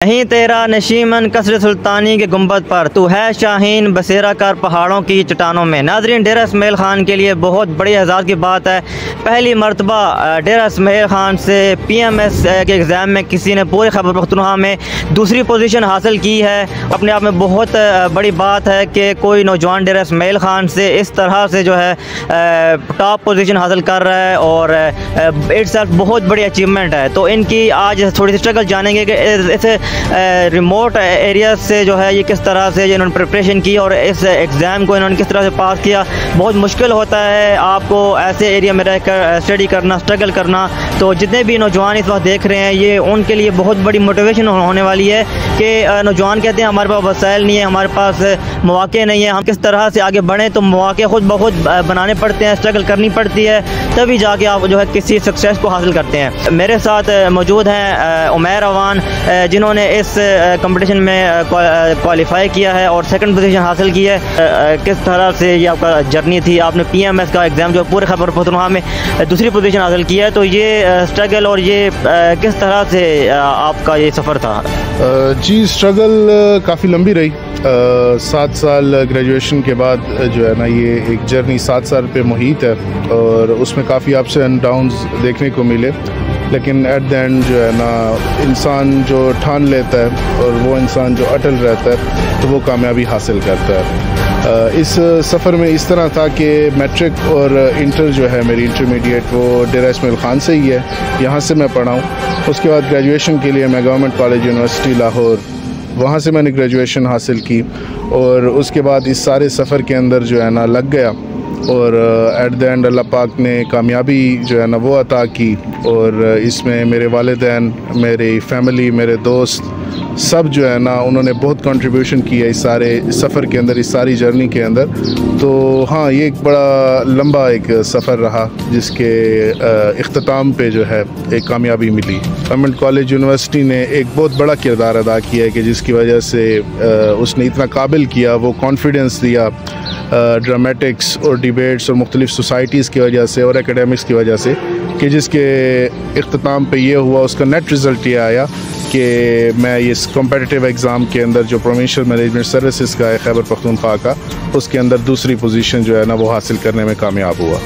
नहीं तेरा नशीमन कसर सुल्तानी के गुंबद पर, तू है शाहीन बसेरा कर पहाड़ों की चट्टानों में। नाज़रीन, डेरा इस्माइल ख़ान के लिए बहुत बड़ी एजाज़ की बात है। पहली मरतबा डेरा इस्माइल ख़ान से PMS के एग्ज़ाम में किसी ने पूरे खैबर पख्तूनख्वा में दूसरी पोजीशन हासिल की है। अपने आप में बहुत बड़ी बात है कि कोई नौजवान डेरा इस्माइल ख़ान से इस तरह से जो है टॉप पोजीशन हासिल कर रहा है और इट्स बहुत बड़ी अचीवमेंट है। तो इनकी आज थोड़ी सी स्ट्रगल जानेंगे कि इस रिमोट एरिया से जो है ये किस तरह से इन्होंने प्रिपरेशन की और इस एग्ज़ाम को इन्होंने किस तरह से पास किया। बहुत मुश्किल होता है आपको ऐसे एरिया में रहकर स्टडी करना, स्ट्रगल करना। तो जितने भी नौजवान इस वक्त देख रहे हैं, ये उनके लिए बहुत बड़ी मोटिवेशन होने वाली है कि नौजवान कहते हैं हमारे पास वसाइल नहीं है, हमारे पास मौके नहीं है, हम किस तरह से आगे बढ़ें। तो मौके खुद ब खुद बनाने पड़ते हैं, स्ट्रगल करनी पड़ती है, तभी जाके आप जो है किसी सक्सेस को हासिल करते हैं। मेरे साथ मौजूद हैं उमैर अवान, जिन्होंने इस कंपटीशन में क्वालिफाई किया है और सेकंड पोजीशन हासिल की है। किस तरह से ये आपका जर्नी थी? आपने PMS का एग्ज़ाम जो पूरे खैबर पख्तूनख्वा में दूसरी पोजीशन हासिल की है, तो ये स्ट्रगल और ये किस तरह से आपका ये सफ़र था? जी, स्ट्रगल काफ़ी लंबी रही। 7 साल ग्रेजुएशन के बाद जो है ना, ये एक जर्नी 7 साल पे मुहित है और उसमें काफ़ी अप्स एंड डाउन्स देखने को मिले। लेकिन एट द एंड जो है ना, इंसान जो ठान लेता है और वो इंसान जो अटल रहता है तो वो कामयाबी हासिल करता है। इस सफ़र में इस तरह था कि मैट्रिक और इंटर जो है मेरी इंटरमीडिएट वो डेरा इस्माइल ख़ान से ही है, यहाँ से मैं पढ़ा हूँ। उसके बाद ग्रेजुएशन के लिए मैं गवर्नमेंट कॉलेज यूनिवर्सिटी लाहौर, वहाँ से मैंने ग्रेजुएशन हासिल की और उसके बाद इस सारे सफ़र के अंदर जो है ना लग गया और एट द एंड अल्लाह पाक ने कामयाबी जो है ना वो अता की। और इसमें मेरे वालिदैन, मेरी फैमिली, मेरे दोस्त सब जो है ना उन्होंने बहुत कंट्रीब्यूशन किया इस सारे सफ़र के अंदर, इस सारी जर्नी के अंदर। तो हाँ, ये एक बड़ा लंबा एक सफ़र रहा जिसके इख्तिताम पे जो है एक कामयाबी मिली। गवर्नमेंट कॉलेज यूनिवर्सिटी ने एक बहुत बड़ा किरदार अदा किया है कि जिसकी वजह से उसने इतना काबिल किया, वो कॉन्फिडेंस दिया ड्रामेटिक्स और डिबेट्स और मुख्तलिफ़ सोसाइटीज़ की वजह से और एकेडमिक्स की वजह से, कि जिसके इख्तिताम पे ये हुआ, उसका नेट रिज़ल्ट ये आया कि मैं इस कॉम्पिटिटिव एग्ज़ाम के अंदर जो प्रोविंशियल मैनेजमेंट सर्विसेज का है खैबर पख्तूनख्वा का, उसके अंदर दूसरी पोजीशन जो है ना वो हासिल करने में कामयाब हुआ।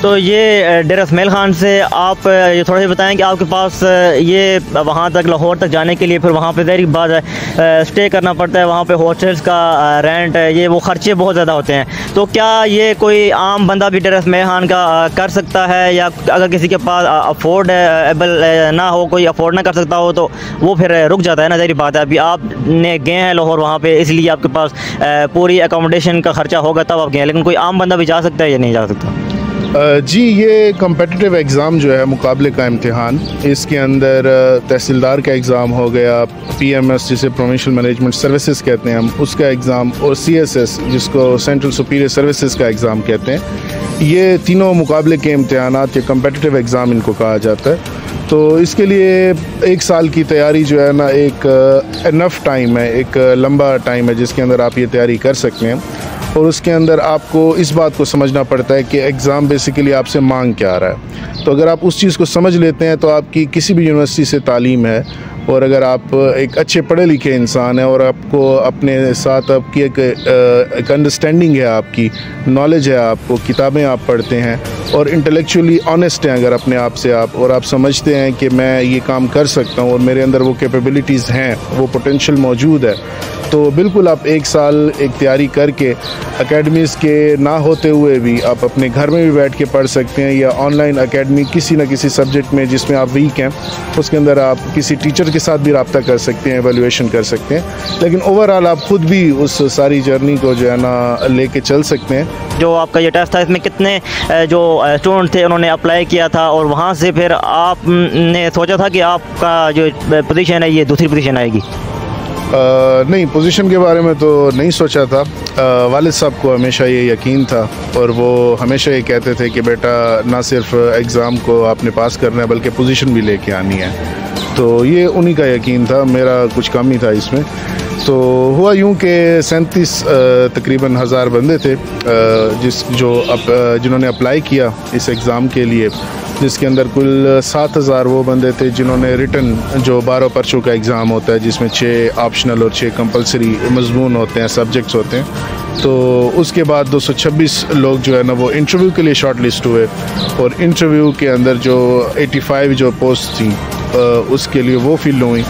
तो ये डेरा इस्माइल ख़ान से आप ये थोड़ा सा बताएं कि आपके पास ये वहाँ तक लाहौर तक जाने के लिए फिर वहाँ पे ज़ाहिर बात है स्टे करना पड़ता है, वहाँ पे होटल्स का रेंट है, ये वो ख़र्चे बहुत ज़्यादा होते हैं। तो क्या ये कोई आम बंदा भी डेरा इस्माइल ख़ान का कर सकता है, या अगर किसी के पास अफोर्डेबल ना हो, कोई अफोर्ड ना कर सकता हो, तो वो फिर रुक जाता है ना? ज़ाहिर बात है, अभी आपने गए हैं लाहौर वहाँ पर, इसलिए आपके पास पूरी अकोमोडेशन का ख़र्चा होगा तब आप गए, लेकिन कोई आम बंदा भी जा सकता है या नहीं जा सकता? जी, ये कम्पिटिटिव एग्ज़ाम जो है मुकाबले का इम्तिहान, इसके अंदर तहसीलदार का एग्ज़ाम हो गया, PMS जिसे प्रोविंशियल मैनेजमेंट सर्विसेज कहते हैं हम, उसका एग्ज़ाम, और CSS जिसको सेंट्रल सुपीरियर सर्विसेज का एग्ज़ाम कहते हैं। ये तीनों मुकाबले के इम्तिहानात या कम्पिटिटिव एग्ज़ाम इनको कहा जाता है। तो इसके लिए 1 साल की तैयारी जो है ना एक इनफ टाइम है, एक लंबा टाइम है जिसके अंदर आप ये तैयारी कर सकते हैं। और उसके अंदर आपको इस बात को समझना पड़ता है कि एग्ज़ाम बेसिकली आपसे मांग क्या आ रहा है। तो अगर आप उस चीज़ को समझ लेते हैं तो आपकी किसी भी यूनिवर्सिटी से तालीम है, और अगर आप एक अच्छे पढ़े लिखे इंसान हैं और आपको अपने साथ आपकी एक अंडरस्टैंडिंग है, आपकी नॉलेज है, आपको किताबें आप पढ़ते हैं और इंटेलेक्चुअली ऑनेस्ट हैं अगर अपने आप से आप, और आप समझते हैं कि मैं ये काम कर सकता हूँ और मेरे अंदर वो कैपेबिलिटीज़ हैं, वो पोटेंशियल मौजूद है, तो बिल्कुल आप 1 साल एक तैयारी करके एकेडमीज़ के ना होते हुए भी आप अपने घर में भी बैठ के पढ़ सकते हैं, या ऑनलाइन एकेडमी किसी न किसी सब्जेक्ट में जिसमें आप वीक हैं उसके अंदर आप किसी टीचर के साथ भी रब्ता कर सकते हैं, एवेल्युएशन कर सकते हैं। लेकिन ओवरऑल आप खुद भी उस सारी जर्नी को जो है ना लेके चल सकते हैं। जो आपका ये टेस्ट था, इसमें कितने जो स्टूडेंट थे उन्होंने अप्लाई किया था, और वहाँ से फिर आपने सोचा था कि आपका जो पोजीशन है ये दूसरी पोजीशन आएगी? नहीं, पोजीशन के बारे में तो नहीं सोचा था। वालिद साहब को हमेशा ये यकीन था और वो हमेशा ये कहते थे कि बेटा ना सिर्फ एग्ज़ाम को आपने पास करना है बल्कि पोजीशन भी लेके आनी है। तो ये उन्हीं का यकीन था, मेरा कुछ कम ही था इसमें। तो हुआ यूँ कि 37 तकरीबन 1000 बंदे थे जिन्होंने अप्लाई किया इस एग्ज़ाम के लिए, जिसके अंदर कुल 7000 वो बंदे थे जिन्होंने रिटन जो 12 पर्चों का एग्ज़ाम होता है, जिसमें 6 ऑप्शनल और 6 कंपलसरी मजमून होते हैं, सब्जेक्ट्स होते हैं। तो उसके बाद 226 लोग जो है ना वो इंटरव्यू के लिए शॉर्ट लिस्ट हुए, और इंटरव्यू के अंदर जो 85 जो पोस्ट थी उसके लिए वो फिल हुई,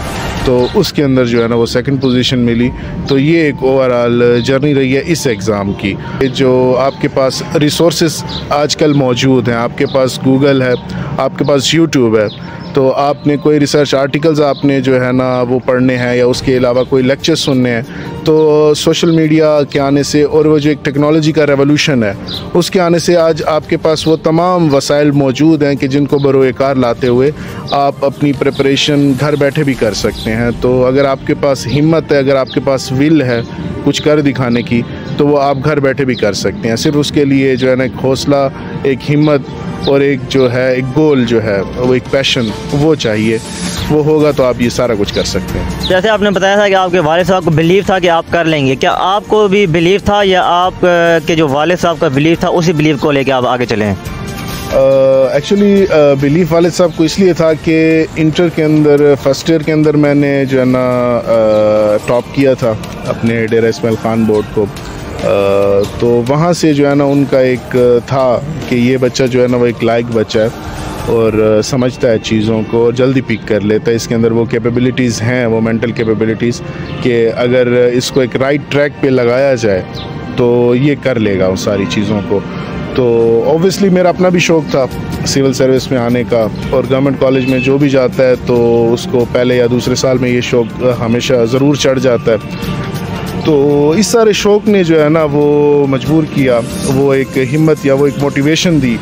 तो उसके अंदर जो है ना वो सेकंड पोजीशन मिली। तो ये एक ओवरऑल जर्नी रही है इस एग्ज़ाम की। जो आपके पास रिसोर्सेज आजकल मौजूद हैं, आपके पास गूगल है, आपके पास यूट्यूब है, तो आपने कोई रिसर्च आर्टिकल्स आपने जो है ना वो पढ़ने हैं या उसके अलावा कोई लेक्चर सुनने हैं, तो सोशल मीडिया के आने से और वो जो एक टेक्नोलॉजी का रेवोल्यूशन है उसके आने से आज आपके पास वो तमाम वसाइल मौजूद हैं कि जिनको बरोए कार लाते हुए आप अपनी प्रिपरेशन घर बैठे भी कर सकते हैं। तो अगर आपके पास हिम्मत है, अगर आपके पास विल है कुछ कर दिखाने की, तो वो आप घर बैठे भी कर सकते हैं। सिर्फ उसके लिए जो है ना एक हौसला, एक हिम्मत और एक जो है एक गोल जो है वो एक पैशन वो चाहिए। वो होगा तो आप ये सारा कुछ कर सकते हैं। जैसे आपने बताया था कि आपके वालिद साहब को बिलीव था कि आप कर लेंगे, क्या आपको भी बिलीव था या आप के जो वालिद साहब का बिलीव था उसी बिलीव को लेके आप आगे चले हैं? एक्चुअली बिलीफ वालिद साहब को इसलिए था कि इंटर के अंदर फर्स्ट ईयर के अंदर मैंने जो है ना टॉप किया था अपने डेरा इस्माइल खान बोर्ड को। तो वहाँ से जो है ना उनका एक था कि ये बच्चा जो है ना वो एक लायक बच्चा है और समझता है चीज़ों को, जल्दी पिक कर लेता है। इसके अंदर वो कैपेबिलिटीज़ हैं, वो मेंटल कैपेबिलिटीज़, कि अगर इसको एक राइट ट्रैक पे लगाया जाए तो ये कर लेगा उन सारी चीज़ों को। तो ऑब्वियसली मेरा अपना भी शौक़ था सिविल सर्विस में आने का, और गवर्नमेंट कॉलेज में जो भी जाता है तो उसको पहले या दूसरे साल में ये शौक़ हमेशा ज़रूर चढ़ जाता है। तो इस सारे शौक़ ने जो है ना वो मजबूर किया, वो एक हिम्मत या वो एक मोटिवेशन दी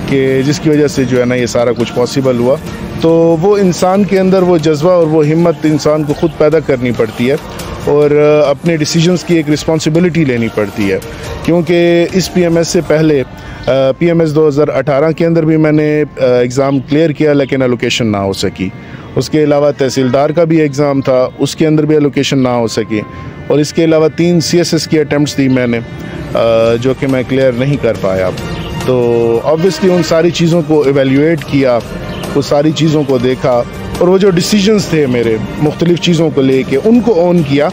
कि जिसकी वजह से जो है ना ये सारा कुछ पॉसिबल हुआ। तो वो इंसान के अंदर वो जज्बा और वो हिम्मत इंसान को ख़ुद पैदा करनी पड़ती है और अपने डिसीजंस की एक रिस्पॉन्सिबिलिटी लेनी पड़ती है। क्योंकि इस पीएमएस से पहले पीएमएस 2018 के अंदर भी मैंने एग्ज़ाम क्लियर किया लेकिन एलोकेशन ना हो सकी। उसके अलावा तहसीलदार का भी एग्ज़ाम था, उसके अंदर भी एलोकेशन ना हो सकी। और इसके अलावा 3 CSS की अटैम्प्ट्स दी मैंने जो कि मैं क्लियर नहीं कर पाया। तो ऑब्वियसली उन सारी चीज़ों को एवेल्यूएट किया, वो सारी चीज़ों को देखा, और वो जो डिसीजंस थे मेरे मुख्तलिफ़ चीज़ों को लेके उनको ऑन किया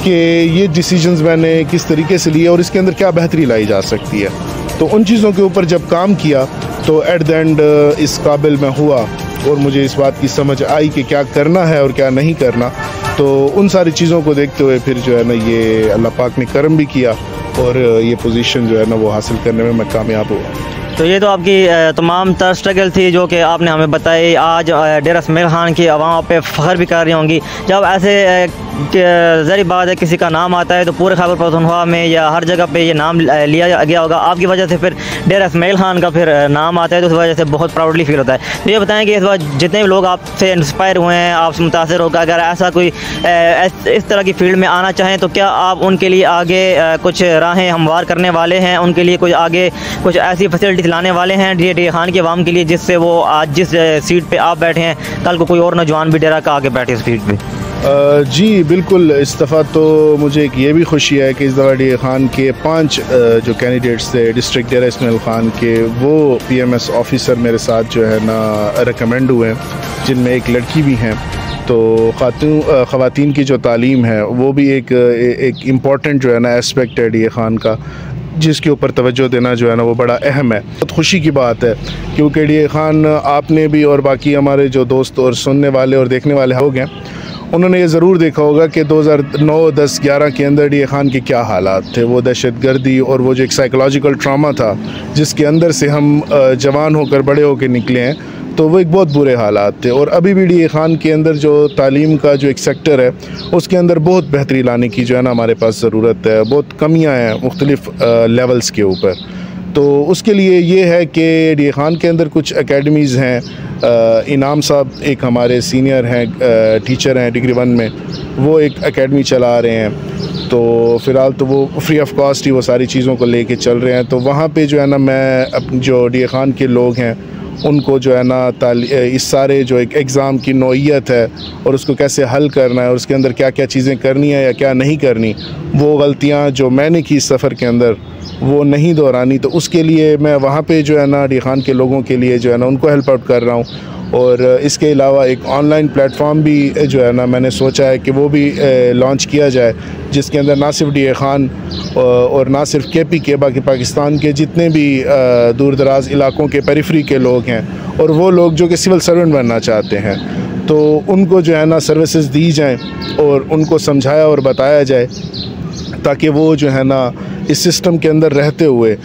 कि ये डिसीजंस मैंने किस तरीके से लिए और इसके अंदर क्या बेहतरी लाई जा सकती है। तो उन चीज़ों के ऊपर जब काम किया तो एट द एंड इस काबिल मैं हुआ और मुझे इस बात की समझ आई कि क्या करना है और क्या नहीं करना। तो उन सारी चीज़ों को देखते हुए फिर जो है ना ये अल्लाह पाक ने करम भी किया और ये पोजीशन जो है ना वो हासिल करने में मैं कामयाब हुआ। तो ये तो आपकी तमाम तर स्ट्रगल थी जो कि आपने हमें बताई। आज डेरा इस्माइल खान की आवाम पे फ़ख्र भी कर रही होंगी। जब ऐसे ज़री बात है किसी का नाम आता है तो पूरे खैबर पख्तूनख्वा में या हर जगह पे ये नाम लिया गया होगा, आपकी वजह से फिर डेरा इस्माइल खान का फिर नाम आता है तो उस वजह से बहुत प्राउडली फील होता है। तो ये बताएं कि इस बार जितने भी लोग आपसे इंस्पायर हुए हैं, आपसे मुतासर होकर अगर ऐसा कोई इस तरह की फील्ड में आना चाहें तो क्या आप उनके लिए आगे कुछ राहें हमवार करने वाले हैं, उनके लिए कुछ आगे कुछ ऐसी फैसिलिटी लाने वाले हैं डेरा खान के अवाम के लिए जिससे वो आज जिस सीट पे आप बैठे हैं कल को कोई और नौजवान भी डेरा का आगे बैठे इस सीट पे? जी बिल्कुल। इस दफ़ा तो मुझे एक ये भी खुशी है कि इस दफ़ा डेरा खान के 5 जो कैंडिडेट्स थे डिस्ट्रिक्ट डेरा इस्माइल खान के, वो PMS ऑफिसर मेरे साथ जो है ना रिकमेंड हुए हैं, जिनमें एक लड़की भी हैं। तो ख़वातीन की जो तालीम है वो भी एक इम्पॉर्टेंट जो है ना एस्पेक्ट है डेरा खान का, जिसके ऊपर तवज्जो देना जो है ना वो बड़ा अहम है। बहुत खुशी की बात है क्योंकि डेरा खान आपने भी और बाकी हमारे जो दोस्त और सुनने वाले और देखने वाले हो गए, उन्होंने ये ज़रूर देखा होगा कि 2009, 10, 11 के अंदर डेरा खान के क्या हालात थे। वो दहशतगर्दी और वो जो एक साइकोलॉजिकल ट्रामा था जिसके अंदर से हम जवान होकर बड़े होकर निकले हैं, तो वो एक बहुत बुरे हालात थे। और अभी भी डेरा खान के अंदर जो तालीम का जो एक सेक्टर है उसके अंदर बहुत बेहतरी लाने की जो है ना हमारे पास ज़रूरत है। बहुत कमियां हैं मुख्तलिफ़ लेवल्स के ऊपर। तो उसके लिए ये है कि डेरा खान के अंदर कुछ एकेडमीज़ हैं। इनाम साहब एक हमारे सीनियर हैं, टीचर हैं डिग्री 1 में, वो एक एकेडमी चला रहे हैं। तो फ़िलहाल तो वो फ्री ऑफ कॉस्ट ही वो सारी चीज़ों को लेके चल रहे हैं। तो वहाँ पे जो है ना मैं जो डेरा खान के लोग हैं उनको जो है ना इस सारे जो एक एग्ज़ाम की नौइयत है और उसको कैसे हल करना है और उसके अंदर क्या क्या चीज़ें करनी है या क्या नहीं करनी, वो गलतियाँ जो मैंने की इस सफ़र के अंदर वो नहीं दोहरानी। तो उसके लिए मैं वहाँ पे जो है ना डी खान के लोगों के लिए जो है ना उनको हेल्प आउट कर रहा हूँ। और इसके अलावा एक ऑनलाइन प्लेटफॉर्म भी जो है ना मैंने सोचा है कि वो भी लॉन्च किया जाए, जिसके अंदर ना सिर्फ डी खान और ना सिर्फ KPK बाकी पाकिस्तान के जितने भी दूर दराज इलाकों के पेरिफेरी के लोग हैं और वो लोग जो कि सिविल सर्वेंट बनना चाहते हैं, तो उनको जो है ना सर्विसेज दी जाएं और उनको समझाया और बताया जाए ताकि वो जो है ना इस सिस्टम के अंदर रहते हुए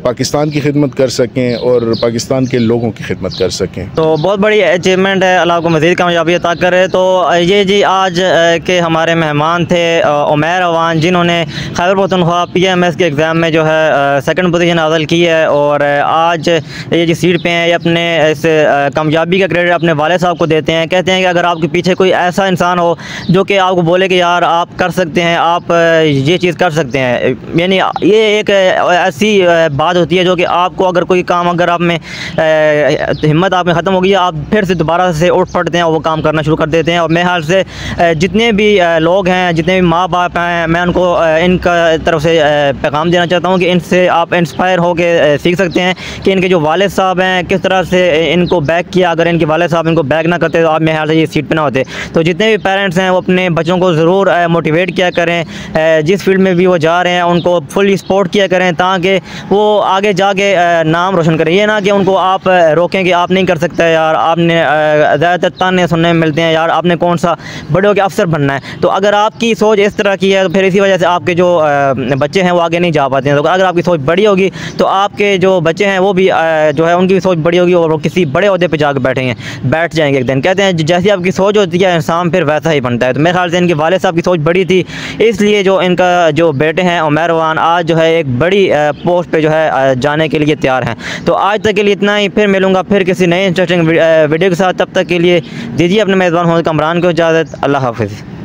पाकिस्तान की खिदमत कर सकें और पाकिस्तान के लोगों की खिदमत कर सकें। तो बहुत बड़ी अचीवमेंट है, अल्लाह को मज़ीद कामयाबी अता करे। तो ये जी आज के हमारे मेहमान थे उमैर अवान, जिन्होंने खैबर पख्तूनख्वा PMS के एग्ज़ाम में जो है सेकंड पोजीशन हासिल की है और आज ये जी सीट पे हैं। ये अपने इस कामयाबी का क्रेडिट अपने वाले साहब को देते हैं। कहते हैं कि अगर आपके पीछे कोई ऐसा इंसान हो जो कि आपको बोले कि यार आप कर सकते हैं, आप ये चीज़ कर सकते हैं, यानी ये एक ऐसी बात होती है जो कि आपको अगर कोई काम अगर आप में हिम्मत आप में ख़त्म होगी, आप फिर से दोबारा से उठ पड़ते हैं और वो काम करना शुरू कर देते हैं। और मेरे ख्याल से जितने भी लोग हैं, जितने भी माँ बाप हैं, मैं उनको इनका तरफ से पैगाम देना चाहता हूँ कि इनसे आप इंस्पायर हो के सीख सकते हैं कि इनके जो वालिद साहब हैं किस तरह से इनको बैक किया। अगर इनके वालिद साहब इनको बैक ना करते तो आप मेरे ख्याल से ये सीट पर ना होते। तो जितने भी पेरेंट्स हैं वो अपने बच्चों को ज़रूर मोटिवेट किया करें, जिस फील्ड में भी वो जा रहे हैं उनको फुली सपोर्ट किया करें ताकि वो आगे जाके नाम रोशन करें। ये ना कि उनको आप रोकें कि आप नहीं कर सकते यार, आपने ज़्यादातर ताने सुनने में मिलते हैं यार आपने कौन सा बड़े होकर अफसर बनना है। तो अगर आपकी सोच इस तरह की है तो फिर इसी वजह से आपके जो बच्चे हैं वो आगे नहीं जा पाते हैं। तो अगर आपकी सोच बड़ी होगी तो आपके जो बच्चे हैं वो भी जो है उनकी भी सोच बड़ी होगी और वो किसी बड़े ओहदे पर जाकर बैठ जाएंगे एक दिन। कहते हैं जैसी आपकी सोच होती है इंसान फिर वैसा ही बनता है। तो मेरे ख्याल से इनके वालिद साहब की सोच बड़ी थी, इसलिए जो इनका जो बेटे हैं उमैर अवान आज जो है एक बड़ी पोस्ट पे जो है जाने के लिए तैयार हैं। तो आज तक के लिए इतना ही, फिर मिलूँगा फिर किसी नए इंटरेस्टिंग वीडियो के साथ। तब तक के लिए दीजिए अपने मेज़बान मोहम्मद कमरान को इजाज़त। अल्लाह हाफ़िज़।